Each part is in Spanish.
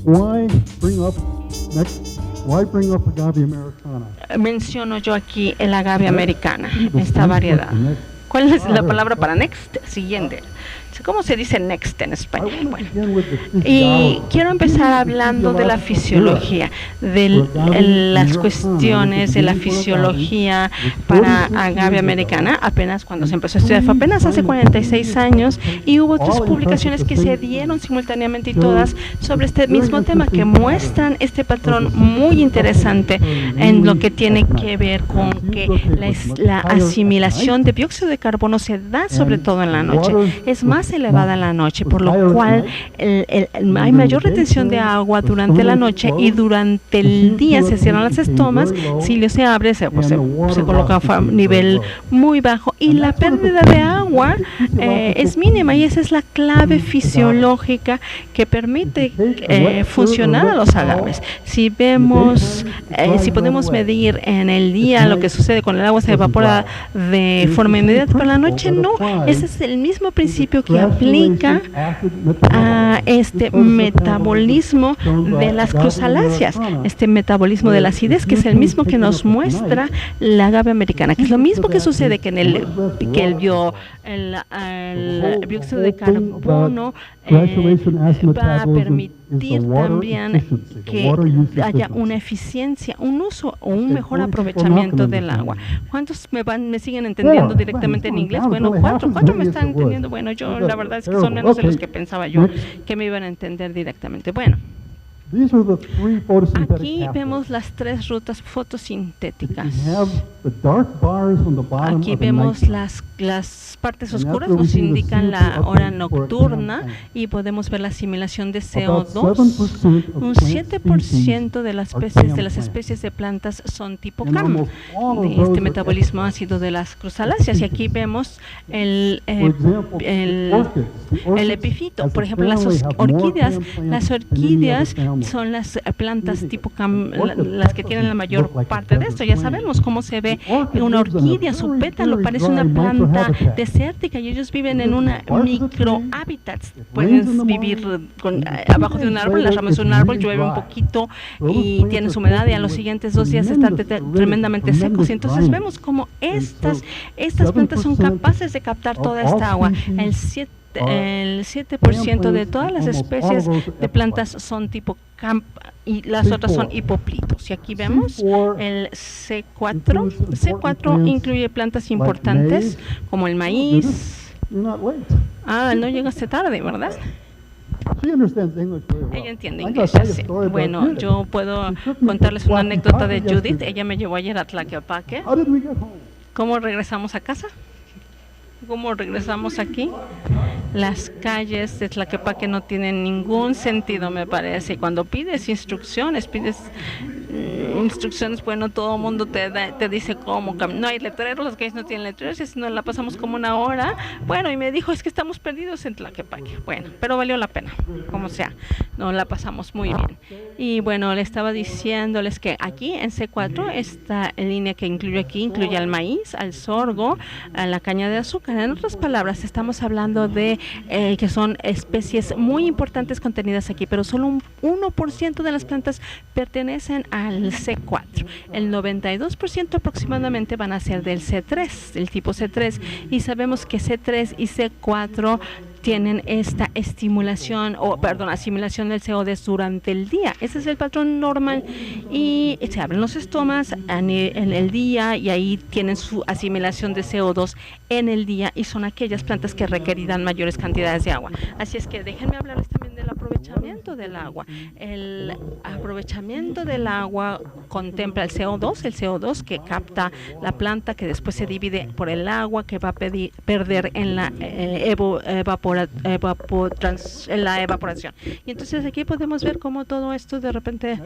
Why bring up agave americana? Menciono yo aquí el agave americana, esta variedad. ¿Cuál es la palabra para next? Siguiente. ¿Cómo se dice next en español? Bueno, y quiero empezar hablando de la fisiología, de las cuestiones de la fisiología para agave americana. Apenas cuando se empezó a estudiar fue apenas hace 46 años y hubo 3 publicaciones que se dieron simultáneamente y todas sobre este mismo tema que muestran este patrón muy interesante en lo que tiene que ver con que la asimilación de dióxido de carbono se da sobre todo en la noche. Es más elevada en la noche, por lo cual hay mayor retención de agua durante la noche y durante el día se cierran las estomas, si se abre, se coloca a nivel muy bajo y la pérdida de agua es mínima y esa es la clave fisiológica que permite funcionar a los agaves. Si vemos, si podemos medir en el día lo que sucede con el agua, se evapora de forma inmediata, pero en la noche no. Ese es el mismo principio que aplica a este metabolismo de las cruzaláceas, este metabolismo de la acidez, que es el mismo que nos muestra la agave americana, que es lo mismo que sucede que en el dióxido de carbono va a permitir también que haya una eficiencia, un uso o un mejor aprovechamiento del agua. ¿Cuántos me siguen entendiendo directamente en inglés? Bueno, cuatro me están entendiendo. Bueno, yo la verdad es que son menos de los que pensaba yo que me iban a entender directamente. Bueno, aquí vemos las 3 rutas fotosintéticas. Aquí vemos las partes oscuras, nos indican la hora nocturna y podemos ver la asimilación de CO2. Un 7% de las especies de plantas son tipo CAM, de este metabolismo ácido de las cruzaláceas. Y aquí vemos el epifito. Por ejemplo, las orquídeas son las plantas tipo CAM, las que tienen la mayor parte de esto. Ya sabemos cómo se ve una orquídea, su pétalo parece una planta desértica y ellos viven en una micro hábitat. Pueden vivir abajo de un árbol, las ramas de un árbol, llueve un poquito y tienen su humedad y a los siguientes 2 días están tremendamente secos. Y entonces vemos cómo estas plantas son capaces de captar toda esta agua. El 7% de todas las especies de plantas son tipo CAM y las otras son hipoplitos. Y aquí vemos el C4. C4 incluye plantas importantes como el maíz. No llegaste tarde, ¿verdad? Ella entiende inglés, ya sé. Bueno, yo puedo contarles una anécdota de Judith. Ella me llevó ayer a Tlaquepaque. ¿Cómo regresamos a casa? ¿Cómo regresamos aquí? Las calles de Tlaquepaque no tienen ningún sentido, me parece. Y cuando pides instrucciones, bueno, todo el mundo te dice cómo. No hay letreros, las calles no tienen letreros, y si no la pasamos como 1 hora. Bueno, y me dijo, es que estamos perdidos en Tlaquepaque. Bueno, pero valió la pena, como sea. No la pasamos muy bien. Y bueno, le estaba diciéndoles que aquí en C4, esta línea que incluye al maíz, al sorgo, a la caña de azúcar. En otras palabras, estamos hablando de que son especies muy importantes contenidas aquí, pero solo un 1% de las plantas pertenecen al C4. El 92% aproximadamente van a ser del C3, del tipo C3, y sabemos que C3 y C4 tienen esta asimilación del CO2 durante el día. Ese es el patrón normal y se abren los estomas en el día y ahí tienen su asimilación de CO2 en el día y son aquellas plantas que requerirán mayores cantidades de agua. Así es que déjenme hablarles también del aprovechamiento del agua. El aprovechamiento del agua contempla el CO2 que capta la planta, que después se divide por el agua que va a perder en la evaporación. Y entonces aquí podemos ver cómo todo esto de repente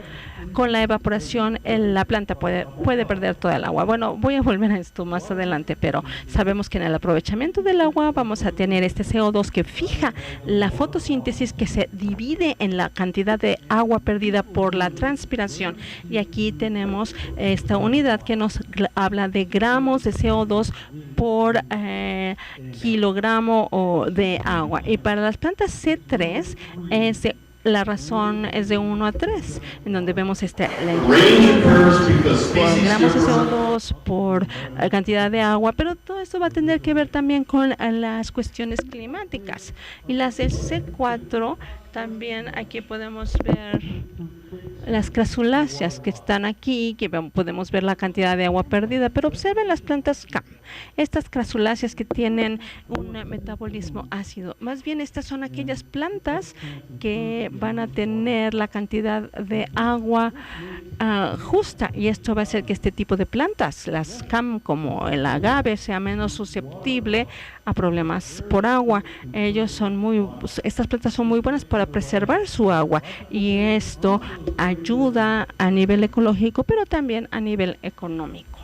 con la evaporación la planta puede perder toda el agua. Bueno, voy a volver a esto más adelante, pero sabemos que en el aprovechamiento del agua vamos a tener este CO2 que fija la fotosíntesis, que se divide en la cantidad de agua perdida por la transpiración. Y aquí tenemos esta unidad que nos habla de gramos de CO2 por kilogramo de agua. Y para las plantas C3 es de la razón es de 1 a 3, en donde vemos Range occurs because por species gramos de differ. CO2, por cantidad de agua, pero todo esto va a tener que ver también con las cuestiones climáticas. Y las del C4, también aquí podemos ver las crasuláceas que están aquí, que podemos ver la cantidad de agua perdida, pero observen las plantas CAM, estas crasuláceas que tienen un metabolismo ácido. Más bien estas son aquellas plantas que van a tener la cantidad de agua justa, y esto va a hacer que este tipo de plantas, las CAM como el agave, sea menos susceptible a problemas por agua. Estas plantas son muy buenas para preservar su agua, y esto ayuda a nivel ecológico, pero también a nivel económico.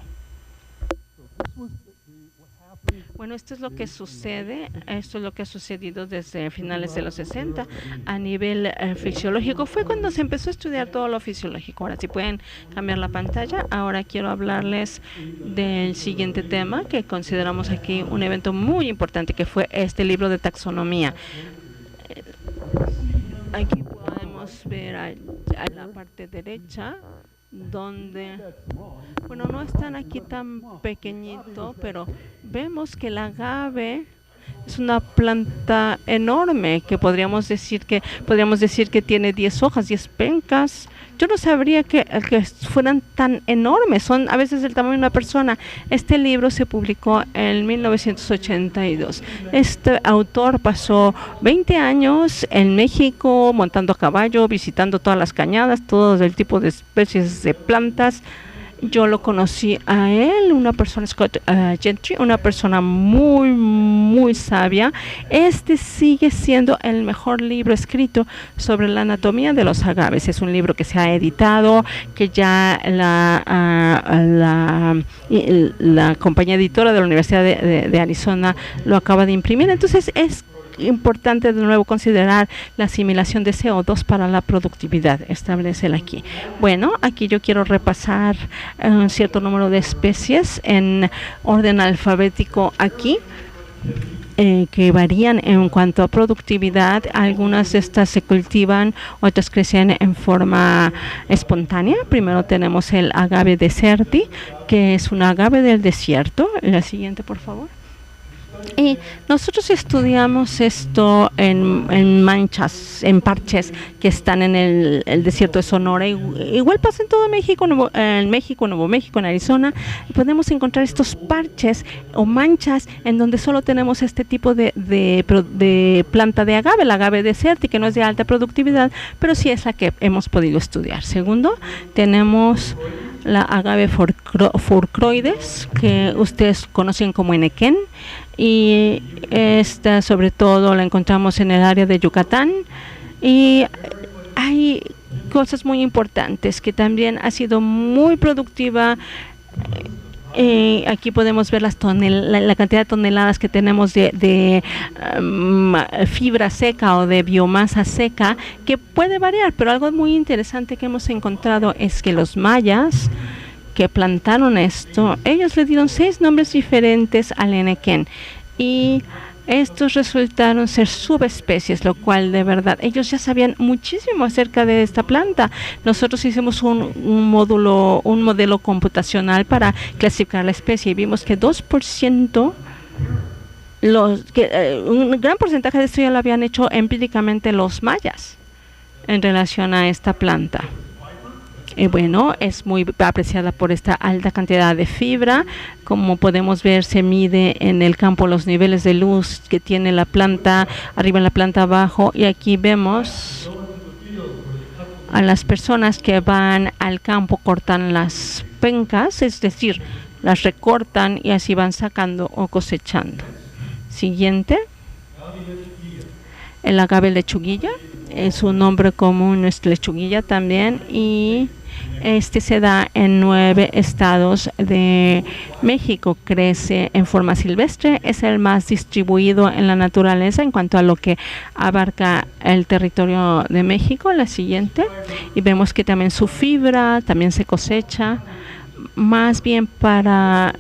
Bueno, esto es lo que sucede, esto es lo que ha sucedido desde finales de los 60 a nivel fisiológico. Fue cuando se empezó a estudiar todo lo fisiológico. Ahora, si pueden cambiar la pantalla, ahora quiero hablarles del siguiente tema que consideramos aquí un evento muy importante, que fue este libro de taxonomía. Aquí podemos ver a la parte derecha, donde, bueno, no están aquí tan pequeñito, pero vemos que el agave es una planta enorme, que podríamos decir que tiene 10 hojas, 10 pencas. Yo no sabría que fueran tan enormes, son a veces del tamaño de una persona. Este libro se publicó en 1982. Este autor pasó 20 años en México montando a caballo, visitando todas las cañadas, todo el tipo de especies de plantas. Yo lo conocí a él, una persona, Scott Gentry, una persona muy, muy sabia. Este sigue siendo el mejor libro escrito sobre la anatomía de los agaves. Es un libro que se ha editado, que ya la compañía editora de la Universidad de Arizona lo acaba de imprimir. Entonces es importante de nuevo considerar la asimilación de CO2 para la productividad. Establecela aquí. Bueno, aquí yo quiero repasar un cierto número de especies en orden alfabético aquí, que varían en cuanto a productividad. Algunas de estas se cultivan, otras crecen en forma espontánea. Primero tenemos el agave deserti, que es un agave del desierto. La siguiente, por favor. Y nosotros estudiamos esto en manchas, en parches que están en el desierto de Sonora. Igual pasa en todo México, Nuevo México, en Arizona. Podemos encontrar estos parches o manchas en donde solo tenemos este tipo de planta de agave, el agave deserti, que no es de alta productividad, pero sí es la que hemos podido estudiar. Segundo, tenemos la agave furcroides, que ustedes conocen como enequén, y esta sobre todo la encontramos en el área de Yucatán. Y hay cosas muy importantes, que también ha sido muy productiva. Aquí podemos ver la cantidad de toneladas que tenemos de fibra seca o de biomasa seca, que puede variar, pero algo muy interesante que hemos encontrado es que los mayas que plantaron esto, ellos le dieron 6 nombres diferentes al enequén, y estos resultaron ser subespecies, lo cual de verdad ellos ya sabían muchísimo acerca de esta planta. Nosotros hicimos un modelo computacional para clasificar la especie, y vimos que 2%, un gran porcentaje de esto ya lo habían hecho empíricamente los mayas en relación a esta planta. Bueno, es muy apreciada por esta alta cantidad de fibra. Como podemos ver, se mide en el campo los niveles de luz que tiene la planta, arriba en la planta, abajo, y aquí vemos a las personas que van al campo, cortan las pencas, es decir, las recortan y así van sacando o cosechando. Siguiente. El agave lechuguilla, es un nombre común, es lechuguilla también, y este se da en 9 estados de México. Crece en forma silvestre, es el más distribuido en la naturaleza en cuanto a lo que abarca el territorio de México. La siguiente, y vemos que también su fibra también se cosecha más bien para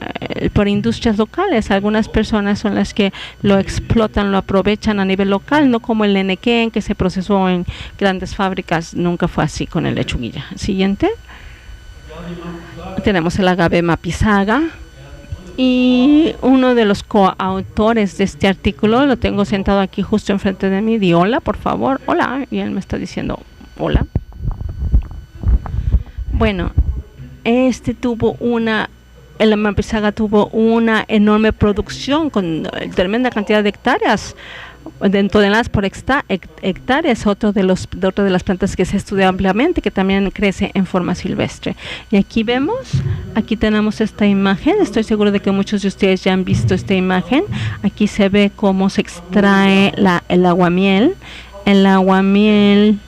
por industrias locales. Algunas personas son las que lo explotan, lo aprovechan a nivel local, no como el enequén que se procesó en grandes fábricas. Nunca fue así con el lechuguilla. Siguiente. Tenemos el agave mapizaga. Y uno de los coautores de este artículo, lo tengo sentado aquí justo enfrente de mí. Di hola, por favor. Hola. Y él me está diciendo hola. Bueno, el mapizaga tuvo una enorme producción con tremenda cantidad de hectáreas, de toneladas por hectáreas, otra de las plantas que se estudia ampliamente, que también crece en forma silvestre. Y aquí tenemos esta imagen. Estoy seguro de que muchos de ustedes ya han visto esta imagen. Aquí se ve cómo se extrae el aguamiel. El aguamiel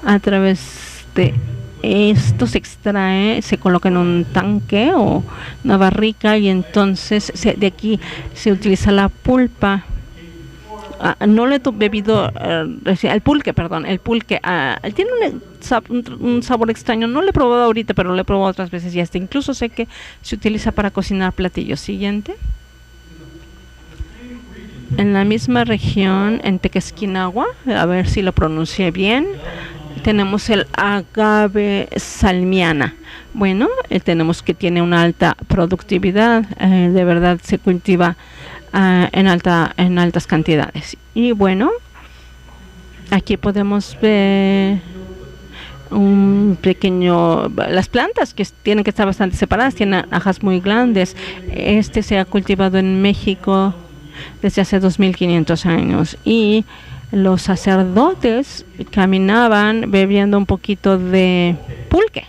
a través de esto se extrae, se coloca en un tanque o una barrica y entonces de aquí se utiliza la pulpa. No le he bebido el pulque, tiene un sabor extraño. No lo he probado ahorita, pero lo he probado otras veces y hasta incluso sé que se utiliza para cocinar platillos. Siguiente. En la misma región, en Tequesquinagua, a ver si lo pronuncié bien, tenemos el agave salmiana. Bueno, tenemos que tiene una alta productividad, de verdad se cultiva en altas cantidades. Y bueno, aquí podemos ver las plantas que tienen que estar bastante separadas, tienen hojas muy grandes. Este se ha cultivado en México desde hace 2500 años y los sacerdotes caminaban bebiendo un poquito de pulque.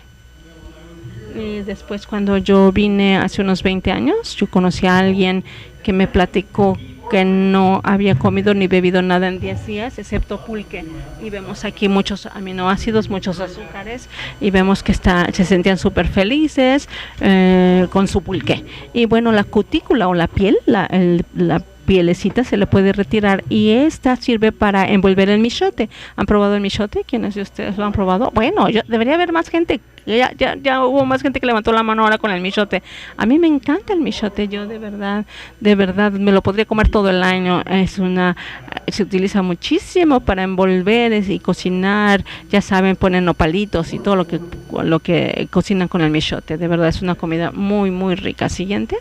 Y después, cuando yo vine hace unos 20 años, yo conocí a alguien que me platicó que no había comido ni bebido nada en 10 días, excepto pulque. Y vemos aquí muchos aminoácidos, muchos azúcares, y vemos que se sentían súper felices con su pulque. Y bueno, la cutícula o la piel, la pielecita se le puede retirar y esta sirve para envolver el michote. ¿Han probado el michote? ¿Quiénes de ustedes lo han probado? Bueno, debería haber más gente. Ya hubo más gente que levantó la mano ahora con el michote. A mí me encanta el michote. Yo de verdad me lo podría comer todo el año. Se utiliza muchísimo para envolver y cocinar. Ya saben, ponen nopalitos y todo lo que cocinan con el michote. De verdad es una comida muy, muy rica. Siguiente.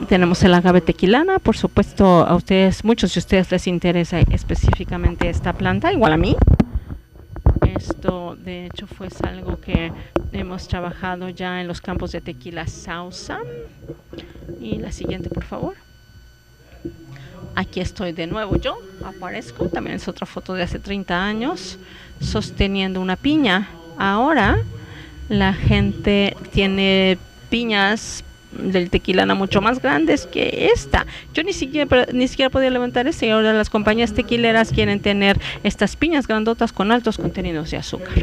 Tenemos el agave tequilana. Por supuesto, muchos de ustedes les interesa específicamente esta planta, igual a mí. Esto, de hecho, fue algo que hemos trabajado ya en los campos de tequila Sausa. Y la siguiente, por favor. Aquí estoy de nuevo, yo aparezco. También es otra foto de hace 30 años, sosteniendo una piña. Ahora, la gente tiene piñas del tequilana mucho más grandes que esta. Yo ni siquiera podía levantar y ahora las compañías tequileras quieren tener estas piñas grandotas con altos contenidos de azúcar.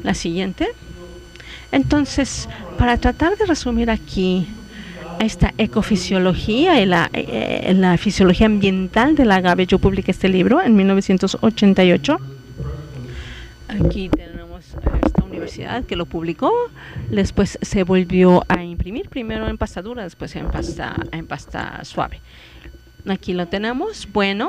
La siguiente. Entonces, para tratar de resumir aquí esta ecofisiología y la fisiología ambiental del agave, yo publiqué este libro en 1988. Aquí tenemos esta universidad que lo publicó, después se volvió a imprimir, primero en pasta dura, después en pasta suave. Aquí lo tenemos. Bueno,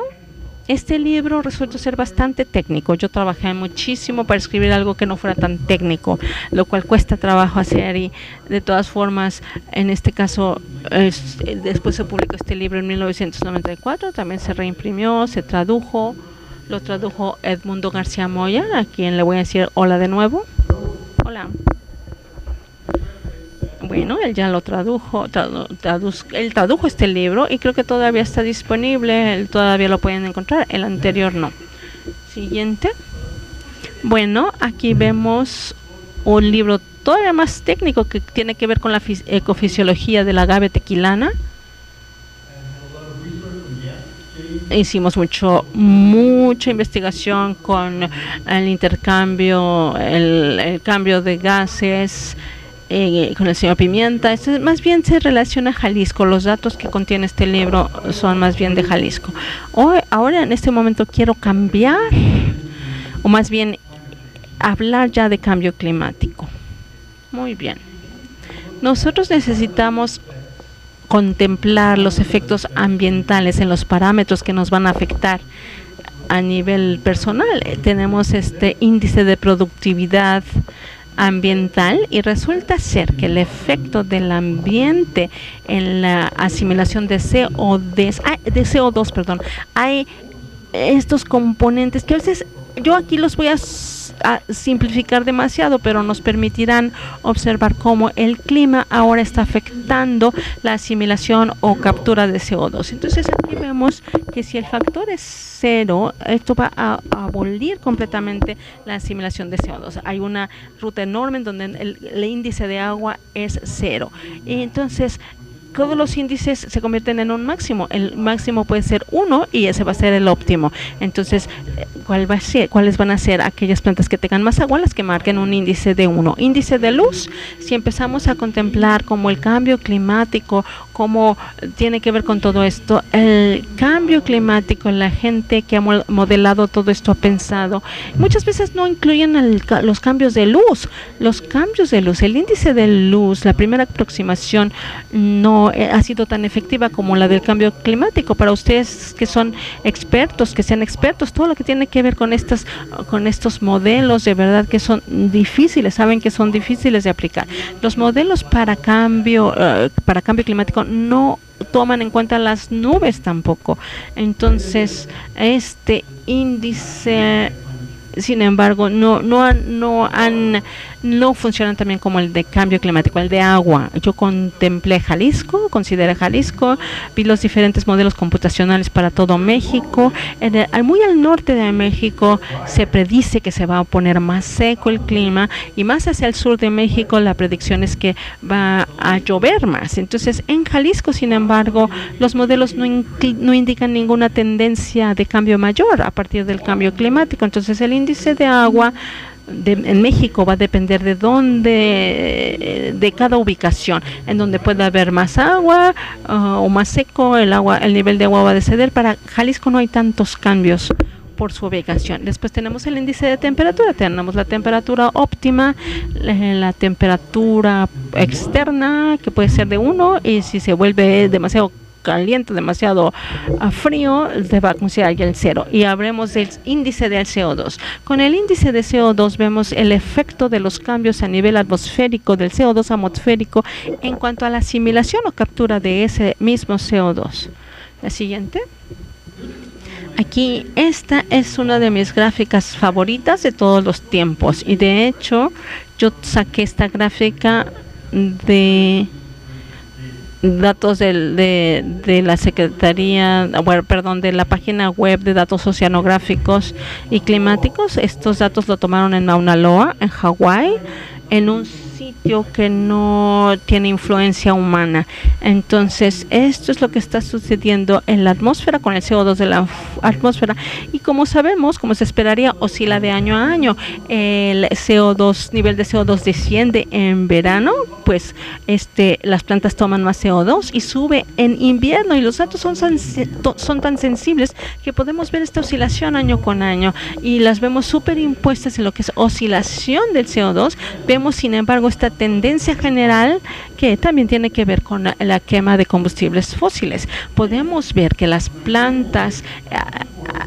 este libro resultó ser bastante técnico. Yo trabajé muchísimo para escribir algo que no fuera tan técnico, lo cual cuesta trabajo hacer, y de todas formas, en este caso, después se publicó este libro en 1994, también se reimprimió, se tradujo. Lo tradujo Edmundo García Moya, a quien le voy a decir hola de nuevo. Hola. Bueno, él ya lo tradujo, él tradujo este libro y creo que todavía está disponible, todavía lo pueden encontrar, el anterior no. Siguiente. Bueno, aquí vemos un libro todavía más técnico que tiene que ver con la ecofisiología del agave tequilana. Hicimos mucha investigación con el intercambio, el cambio de gases con el señor Pimienta. Esto más bien se relaciona a Jalisco. Los datos que contiene este libro son más bien de Jalisco. Ahora en este momento quiero cambiar, o más bien hablar ya de cambio climático. Muy bien. Nosotros necesitamos contemplar los efectos ambientales en los parámetros que nos van a afectar a nivel personal. Tenemos este índice de productividad ambiental y resulta ser que el efecto del ambiente en la asimilación de CO2, perdón, hay estos componentes que a veces yo aquí los voy a simplificar demasiado, pero nos permitirán observar cómo el clima ahora está afectando la asimilación o captura de CO2. Entonces aquí vemos que si el factor es 0, esto va a abolir completamente la asimilación de CO2. Hay una ruta enorme en donde el índice de agua es 0. Y entonces todos los índices se convierten en un máximo. El máximo puede ser 1 y ese va a ser el óptimo. Entonces, ¿cuáles van a ser aquellas plantas que tengan más agua? Las que marquen un índice de 1. Índice de luz, si empezamos a contemplar como el cambio climático, cómo tiene que ver con todo esto, el cambio climático, la gente que ha modelado todo esto ha pensado, muchas veces no incluyen los cambios de luz. Los cambios de luz, el índice de luz, la primera aproximación no ha sido tan efectiva como la del cambio climático. Para ustedes que son expertos, que sean expertos, todo lo que tiene que ver con estos modelos, de verdad que son difíciles, saben que son difíciles de aplicar. Los modelos para cambio climático no toman en cuenta las nubes tampoco. Entonces, este índice, sin embargo, no funcionan también como el de cambio climático, el de agua. Yo contemplé Jalisco, consideré Jalisco, vi los diferentes modelos computacionales para todo México. Muy al norte de México se predice que se va a poner más seco el clima, y más hacia el sur de México la predicción es que va a llover más. Entonces, en Jalisco, sin embargo, los modelos no indican ninguna tendencia de cambio mayor a partir del cambio climático. Entonces, el índice de agua en México va a depender de cada ubicación, en donde pueda haber más agua o más seco, el nivel de agua va a descender. Para Jalisco no hay tantos cambios por su ubicación. Después tenemos el índice de temperatura, tenemos la temperatura óptima, la temperatura externa, que puede ser de 1, y si se vuelve demasiado caliente, demasiado frío, se va a considerar el 0. Y hablemos del índice del CO2. Con el índice de CO2 vemos el efecto de los cambios a nivel atmosférico, del CO2 atmosférico, en cuanto a la asimilación o captura de ese mismo CO2. La siguiente. Aquí, esta es una de mis gráficas favoritas de todos los tiempos, y de hecho yo saqué esta gráfica de datos de la Secretaría, de la página web de datos oceanográficos y climáticos. Estos datos lo tomaron en Mauna Loa, en Hawái, en un sitio que no tiene influencia humana. Entonces, esto es lo que está sucediendo en la atmósfera con el CO2 de la atmósfera, y como sabemos, como se esperaría, oscila de año a año. El nivel de CO2 desciende en verano, pues las plantas toman más CO2, y sube en invierno, y los datos son tan sensibles que podemos ver esta oscilación año con año, y las vemos superimpuestas en lo que es oscilación del CO2. Vemos, sin embargo, esta tendencia general que también tiene que ver con la quema de combustibles fósiles. Podemos ver que las plantas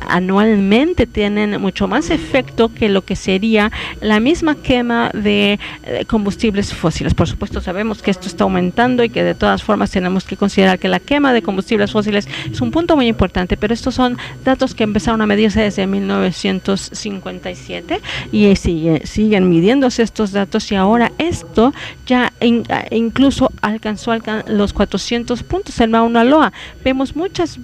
anualmente tienen mucho más efecto que lo que sería la misma quema de combustibles fósiles. Por supuesto, sabemos que esto está aumentando y que de todas formas tenemos que considerar que la quema de combustibles fósiles es un punto muy importante, pero estos son datos que empezaron a medirse desde 1957 y siguen midiéndose estos datos, y ahora esto ya incluso alcanzó los 400 puntos en Mauna Loa. Vemos muchos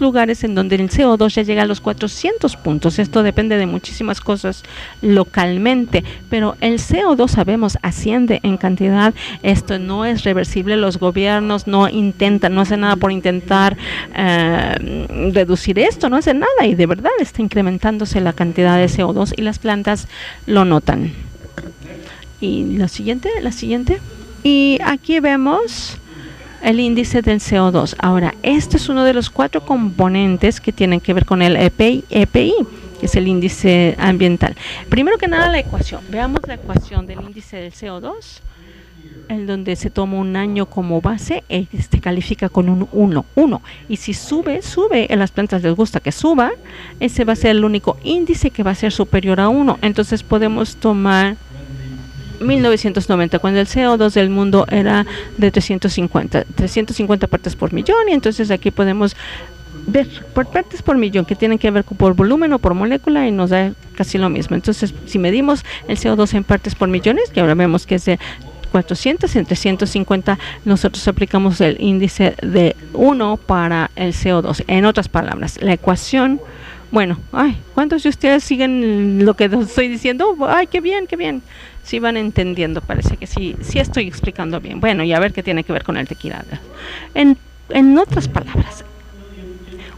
lugares en donde el CO2 ya llega a los 400 puntos. Esto depende de muchísimas cosas localmente, pero el CO2, sabemos, asciende en cantidad. Esto no es reversible. Los gobiernos no hacen nada por intentar reducir esto, no hacen nada, y de verdad está incrementándose la cantidad de CO2 y las plantas lo notan. Y la siguiente. Y aquí vemos el índice del CO2. Ahora, este es uno de los 4 componentes que tienen que ver con el EPI. que es el índice ambiental. Primero que nada, la ecuación. Veamos la ecuación del índice del CO2, en donde se toma un año como base, califica con un 1. Y si sube, a las plantas les gusta que suba, ese va a ser el único índice que va a ser superior a 1. Entonces podemos tomar 1990, cuando el CO2 del mundo era de 350 partes por millón, y entonces aquí podemos ver por partes por millón, que tienen que ver por volumen o por molécula, y nos da casi lo mismo. Entonces, si medimos el CO2 en partes por millones, que ahora vemos que es de 400 en 350, nosotros aplicamos el índice de 1 para el CO2. En otras palabras, la ecuación, bueno, ¿cuántos de ustedes siguen lo que estoy diciendo? ¡Ay, qué bien, qué bien! Sí van entendiendo, parece que sí estoy explicando bien. Bueno, y a ver qué tiene que ver con el tequila. En otras palabras,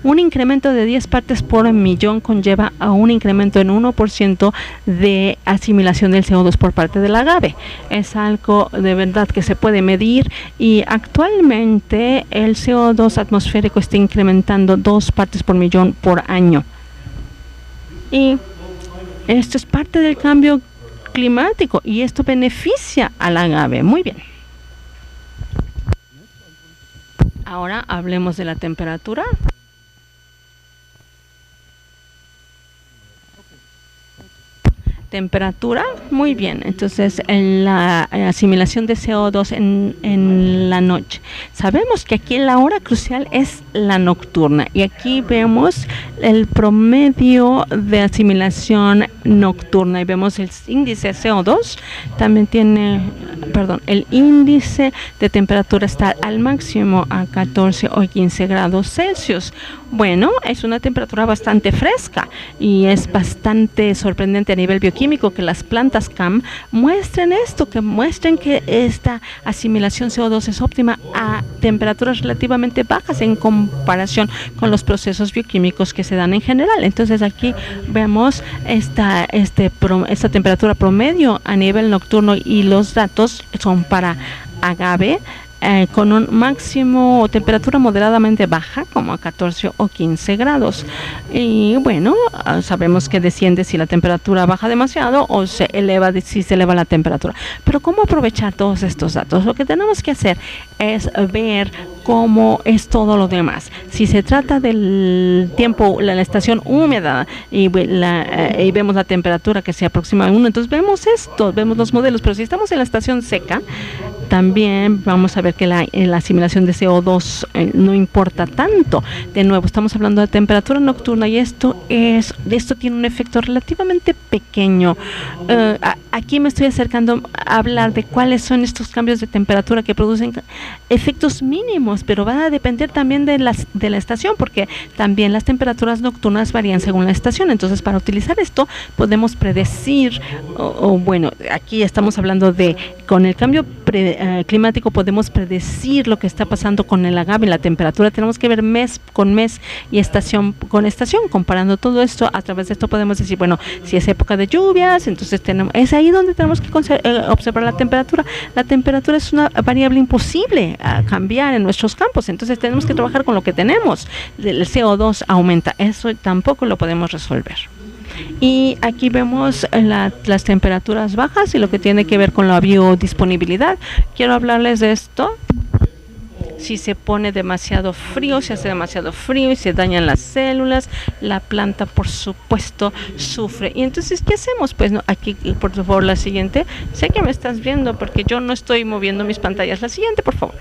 un incremento de 10 partes por millón conlleva a un incremento en 1% de asimilación del CO2 por parte del agave. Es algo de verdad que se puede medir, y actualmente el CO2 atmosférico está incrementando 2 partes por millón por año. Y esto es parte del cambio climático, y esto beneficia al agave. Muy bien. Ahora hablemos de la temperatura. Temperatura, muy bien. Entonces, en la asimilación de CO2 en la noche. Sabemos que aquí la hora crucial es la nocturna, y aquí vemos el promedio de asimilación nocturna, y vemos el índice CO2, también tiene, el índice de temperatura está al máximo a 14 o 15 grados Celsius. Bueno, es una temperatura bastante fresca, y es bastante sorprendente a nivel bioquímico que las plantas CAM muestren esto, que muestren que esta asimilación CO2 es óptima a temperaturas relativamente bajas en comparación con los procesos bioquímicos que se dan en general. Entonces aquí vemos esta temperatura promedio a nivel nocturno, y los datos son para agave, con un máximo o temperatura moderadamente baja, como a 14 o 15 grados. Y bueno, sabemos que desciende si la temperatura baja demasiado, o se eleva si se eleva la temperatura. Pero ¿cómo aprovechar todos estos datos? Lo que tenemos que hacer es ver cómo es todo lo demás. Si se trata del tiempo, la estación húmeda, y vemos la temperatura que se aproxima a 1, entonces vemos esto, vemos los modelos. Pero si estamos en la estación seca, también vamos a ver que la asimilación de CO2 no importa tanto. De nuevo, estamos hablando de temperatura nocturna, y esto tiene un efecto relativamente pequeño. Aquí me estoy acercando a hablar de cuáles son estos cambios de temperatura que producen efectos mínimos, pero va a depender también de la estación, porque también las temperaturas nocturnas varían según la estación. Entonces, para utilizar esto, podemos predecir, aquí estamos hablando con el cambio climático, podemos predecir lo que está pasando con el agave, la temperatura. Tenemos que ver mes con mes y estación con estación. Comparando todo esto, a través de esto podemos decir, si es época de lluvias, entonces es ahí donde tenemos que observar la temperatura. La temperatura es una variable imposible a cambiar en nuestros campos, entonces tenemos que trabajar con lo que tenemos. El CO2 aumenta, eso tampoco lo podemos resolver. Y aquí vemos las temperaturas bajas y lo que tiene que ver con la biodisponibilidad. Quiero hablarles de esto. Si se pone demasiado frío, se hace demasiado frío y se dañan las células, la planta por supuesto sufre. Y entonces, ¿qué hacemos? Pues aquí, por favor, la siguiente. Sé que me estás viendo porque yo no estoy moviendo mis pantallas. La siguiente, por favor.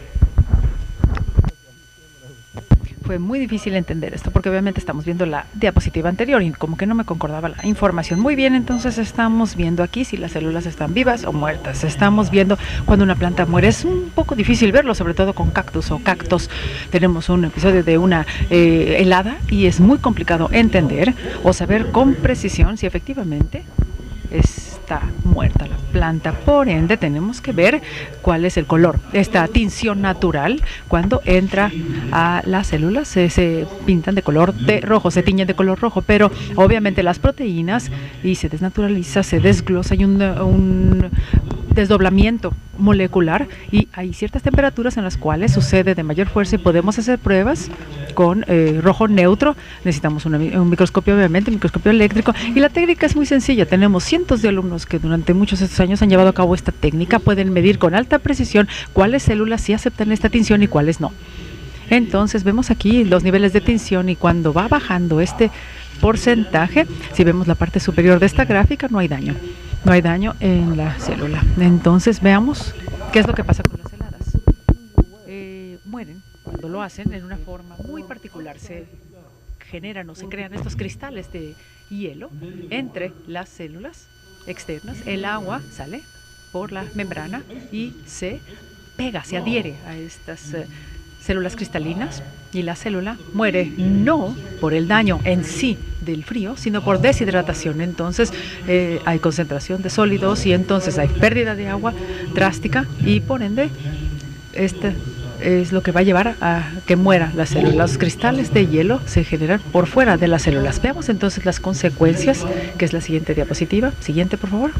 Fue muy difícil entender esto, porque obviamente estamos viendo la diapositiva anterior y como que no me concordaba la información. Muy bien, entonces estamos viendo aquí si las células están vivas o muertas. Estamos viendo cuando una planta muere. Es un poco difícil verlo, sobre todo con cactus o cactos. Tenemos un episodio de una helada y es muy complicado entender o saber con precisión si efectivamente está muerta la planta. Por ende, tenemos que ver cuál es el color. Esta tinción natural, cuando entra a las células, se pintan de color rojo, se tiñen de color rojo, pero obviamente las proteínas, y se desnaturaliza, se desglosa, hay desdoblamiento molecular y hay ciertas temperaturas en las cuales sucede de mayor fuerza y podemos hacer pruebas con rojo neutro. Necesitamos un microscopio, obviamente, un microscopio eléctrico, y la técnica es muy sencilla. Tenemos cientos de alumnos que durante muchos de estos años han llevado a cabo esta técnica. Pueden medir con alta precisión cuáles células sí aceptan esta tinción y cuáles no. Entonces vemos aquí los niveles de tinción y cuando va bajando este porcentaje, si vemos la parte superior de esta gráfica, no hay daño. No hay daño en la célula. Entonces veamos qué es lo que pasa con las heladas. Mueren cuando lo hacen en una forma muy particular. Se generan o se crean estos cristales de hielo entre las células externas. El agua sale por la membrana y se pega, se adhiere a estas células cristalinas y la célula muere no por el daño en sí del frío, sino por deshidratación. Entonces hay concentración de sólidos y entonces hay pérdida de agua drástica y por ende este es lo que va a llevar a que muera la célula. Los cristales de hielo se generan por fuera de las células. Veamos entonces las consecuencias, que es la siguiente diapositiva. Siguiente, por favor.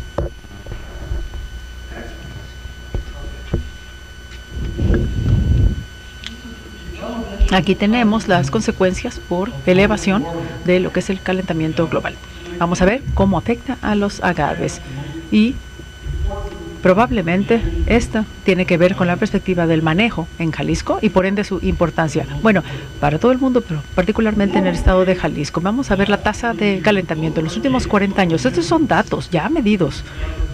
Aquí tenemos las consecuencias por elevación de lo que es el calentamiento global. Vamos a ver cómo afecta a los agaves y probablemente esto tiene que ver con la perspectiva del manejo en Jalisco y por ende su importancia. Bueno, para todo el mundo, pero particularmente en el estado de Jalisco. Vamos a ver la tasa de calentamiento en los últimos 40 años. Estos son datos ya medidos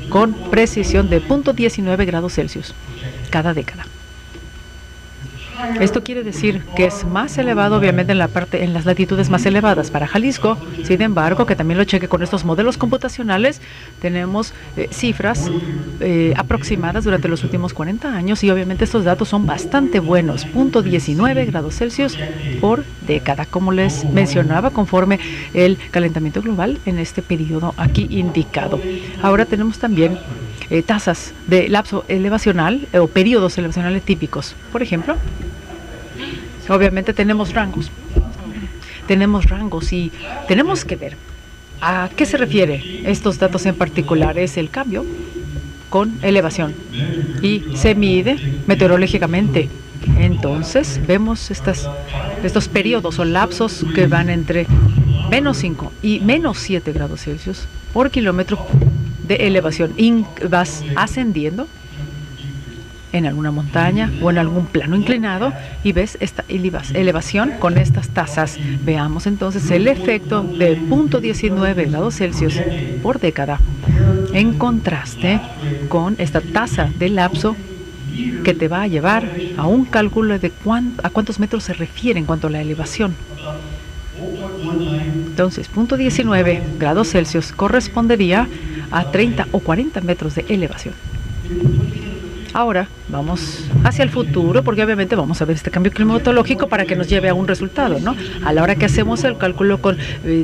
con precisión de 0.19 grados Celsius cada década. Esto quiere decir que es más elevado, obviamente, en las latitudes más elevadas. Para Jalisco, sin embargo, que también lo cheque con estos modelos computacionales, tenemos cifras aproximadas durante los últimos 40 años y obviamente estos datos son bastante buenos. 0.19 grados Celsius por década, como les mencionaba, conforme el calentamiento global en este periodo aquí indicado. Ahora tenemos también tasas de lapso elevacional o periodos elevacionales típicos. Por ejemplo, obviamente tenemos rangos y tenemos que ver a qué se refiere estos datos en particular. Es el cambio con elevación y se mide meteorológicamente. Entonces vemos estos periodos o lapsos que van entre -5 y -7 grados Celsius por kilómetro de elevación. Vas ascendiendo en alguna montaña o en algún plano inclinado y ves esta elevación con estas tasas. Veamos entonces el efecto de 0.19 grados Celsius por década en contraste con esta tasa de lapso que te va a llevar a un cálculo de a cuántos metros se refiere en cuanto a la elevación. Entonces, 0.19 grados Celsius correspondería a 30 o 40 metros de elevación. Ahora vamos hacia el futuro, porque obviamente vamos a ver este cambio climatológico para que nos lleve a un resultado, ¿no? A la hora que hacemos el cálculo con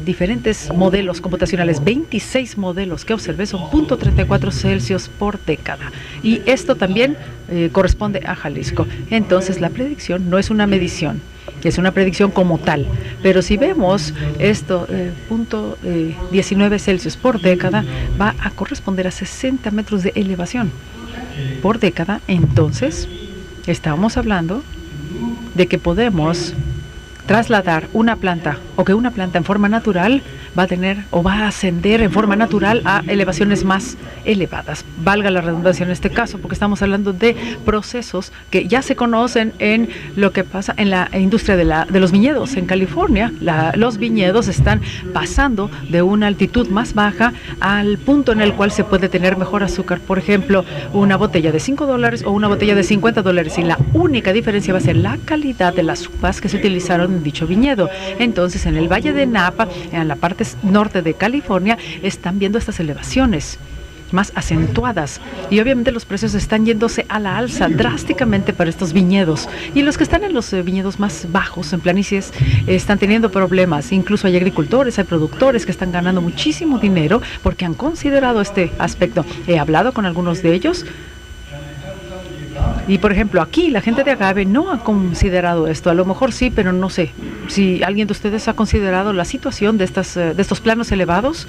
diferentes modelos computacionales, 26 modelos que observé son 0.34 Celsius por década. Y esto también corresponde a Jalisco. Entonces la predicción no es una medición, es una predicción como tal. Pero si vemos esto, 0.19 Celsius por década, va a corresponder a 60 metros de elevación por década. Entonces estamos hablando de que podemos trasladar una planta o que una planta en forma natural va a tener o va a ascender en forma natural a elevaciones más elevadas. Valga la redundancia en este caso, porque estamos hablando de procesos que ya se conocen en lo que pasa en la industria de los viñedos. En California, los viñedos están pasando de una altitud más baja al punto en el cual se puede tener mejor azúcar. Por ejemplo, una botella de $5 o una botella de $50, y la única diferencia va a ser la calidad de las uvas que se utilizaron en dicho viñedo. Entonces, en el Valle de Napa, en la parte norte de California, están viendo estas elevaciones más acentuadas y obviamente los precios están yéndose a la alza drásticamente para estos viñedos, y los que están en los viñedos más bajos, en planicies, están teniendo problemas. Incluso hay agricultores, hay productores que están ganando muchísimo dinero porque han considerado este aspecto. He hablado con algunos de ellos y, por ejemplo, aquí la gente de agave no ha considerado esto. A lo mejor sí, pero no sé si alguien de ustedes ha considerado la situación de estos planos elevados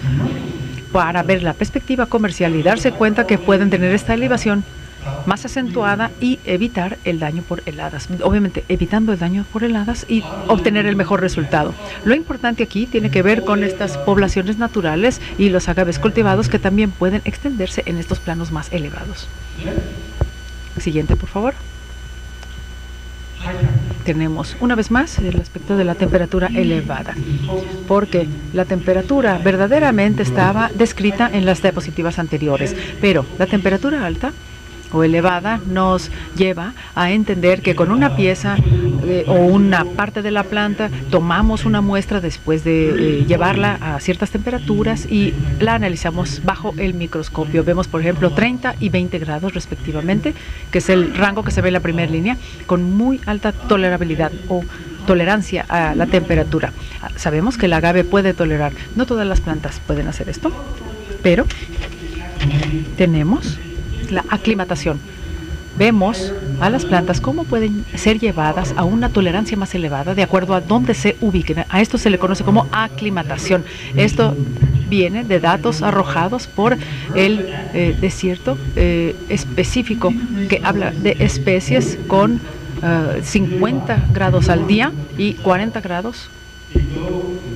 para ver la perspectiva comercial y darse cuenta que pueden tener esta elevación más acentuada y evitar el daño por heladas. Obviamente, evitando el daño por heladas y obtener el mejor resultado. Lo importante aquí tiene que ver con estas poblaciones naturales y los agaves cultivados que también pueden extenderse en estos planos más elevados. Siguiente, por favor. Tenemos una vez más el aspecto de la temperatura elevada, porque la temperatura verdaderamente estaba descrita en las diapositivas anteriores, pero la temperatura alta o elevada nos lleva a entender que con una pieza o una parte de la planta tomamos una muestra después de llevarla a ciertas temperaturas y la analizamos bajo el microscopio. Vemos, por ejemplo, 30 y 20 grados respectivamente, que es el rango que se ve en la primera línea, con muy alta tolerabilidad o tolerancia a la temperatura. Sabemos que el agave puede tolerar, no todas las plantas pueden hacer esto, pero tenemos la aclimatación. Vemos a las plantas cómo pueden ser llevadas a una tolerancia más elevada de acuerdo a dónde se ubiquen. A esto se le conoce como aclimatación. Esto viene de datos arrojados por el desierto específico, que habla de especies con 50 grados al día y 40 grados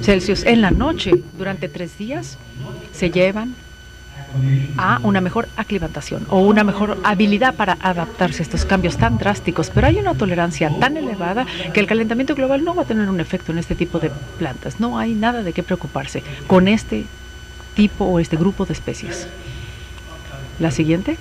Celsius en la noche. Durante 3 días se llevan a una mejor aclimatación o una mejor habilidad para adaptarse a estos cambios tan drásticos, pero hay una tolerancia tan elevada que el calentamiento global no va a tener un efecto en este tipo de plantas. No hay nada de qué preocuparse con este tipo o este grupo de especies. La siguiente.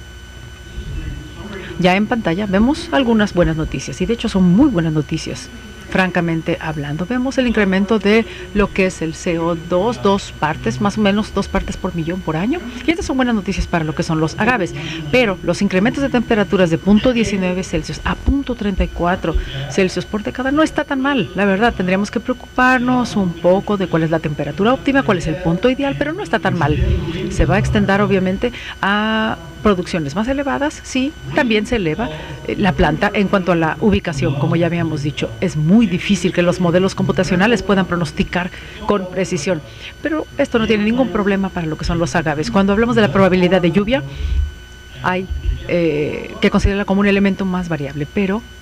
Ya en pantalla vemos algunas buenas noticias, y de hecho son muy buenas noticias. Francamente hablando, vemos el incremento de lo que es el CO2, 2 partes, más o menos 2 partes por millón por año. Y estas son buenas noticias para lo que son los agaves. Pero los incrementos de temperaturas de 0.19 Celsius a 0.34 Celsius por década no está tan mal. La verdad, tendríamos que preocuparnos un poco de cuál es la temperatura óptima, cuál es el punto ideal, pero no está tan mal. Se va a extender obviamente a producciones más elevadas. Sí, también se eleva la planta en cuanto a la ubicación. Como ya habíamos dicho, es muy difícil que los modelos computacionales puedan pronosticar con precisión, pero esto no tiene ningún problema para lo que son los agaves. Cuando hablamos de la probabilidad de lluvia, hay que considerarla como un elemento más variable,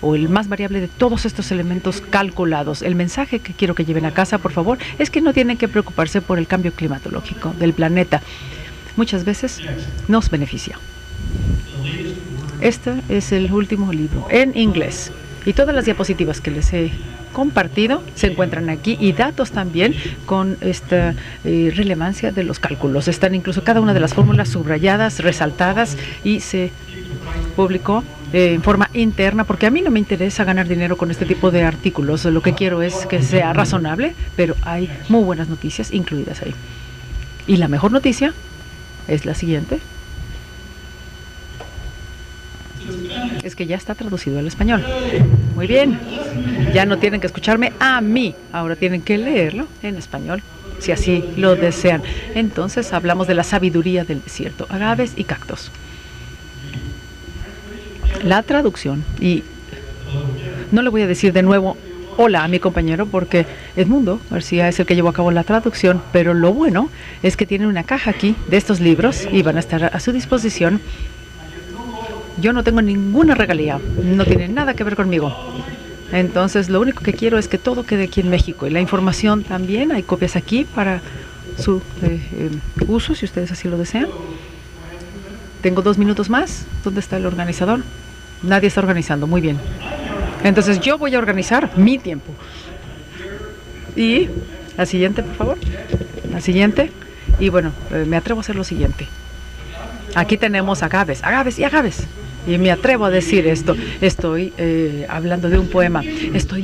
o el más variable de todos estos elementos calculados. El mensaje que quiero que lleven a casa, por favor, es que no tienen que preocuparse por el cambio climatológico del planeta. Muchas veces nos beneficia. Este es el último libro en inglés y todas las diapositivas que les he compartido se encuentran aquí, y datos también con esta relevancia de los cálculos. Están incluso cada una de las fórmulas subrayadas, resaltadas, y se publicó en forma interna, porque a mí no me interesa ganar dinero con este tipo de artículos. Lo que quiero es que sea razonable, pero hay muy buenas noticias incluidas ahí. Y la mejor noticia es la siguiente. Es que ya está traducido al español. Muy bien. Ya no tienen que escucharme a mí. Ahora tienen que leerlo en español, si así lo desean. Entonces hablamos de la sabiduría del desierto, agaves y cactos. La traducción, y no le voy a decir de nuevo hola a mi compañero porque Edmundo García es el que llevó a cabo la traducción, pero lo bueno es que tienen una caja aquí de estos libros y van a estar a su disposición. Yo no tengo ninguna regalía, no tiene nada que ver conmigo. Entonces lo único que quiero es que todo quede aquí en México, y la información también, hay copias aquí para su uso si ustedes así lo desean. Tengo 2 minutos más. ¿Dónde está el organizador? Nadie está organizando, muy bien. Entonces yo voy a organizar mi tiempo. Y la siguiente, por favor. La siguiente. Y bueno, me atrevo a hacer lo siguiente. Aquí tenemos agaves, agaves y agaves. Y me atrevo a decir esto. Estoy hablando de un poema. Estoy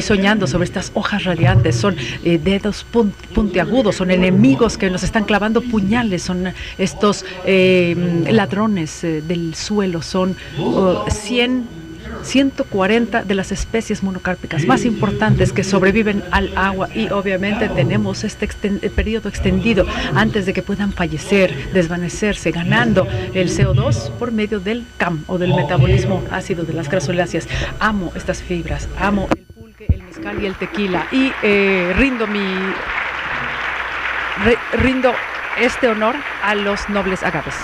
soñando sobre estas hojas radiantes. Son dedos puntiagudos, son enemigos que nos están clavando puñales. Son estos ladrones del suelo. Son 140 de las especies monocárpicas más importantes que sobreviven al agua, y obviamente tenemos este periodo extendido antes de que puedan fallecer, desvanecerse, ganando el CO2 por medio del CAM o del metabolismo ácido de las crasuláceas. Amo estas fibras, amo el pulque, el mezcal y el tequila, y rindo este honor a los nobles agaves.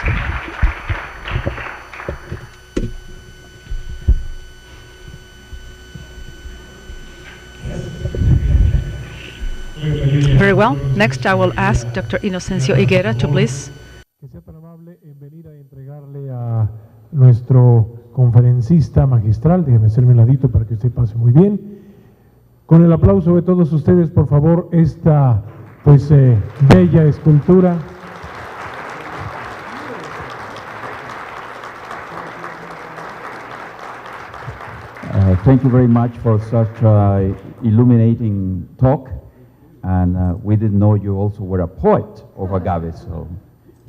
Very well. Next, I will ask Dr. Inocencio Higuera to please. Que sea tan amable en venir a entregarle a nuestro conferencista magistral, déjeme hacerme un ladito para que usted pase muy bien. Con el aplauso de todos ustedes, por favor, esta pues bella escultura. Thank you very much for such illuminating talk. And we didn't know you also were a poet of agave, so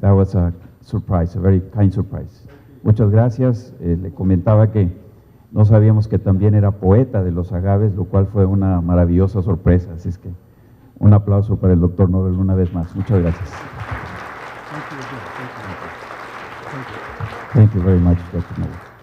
that was a surprise, a very kind surprise. Muchas gracias. Le comentaba que no sabíamos que también era poeta de los agaves, lo cual fue una maravillosa sorpresa. Así es que un aplauso para el doctor Nobel una vez más. Muchas gracias. Thank you very much, Dr. Nobel.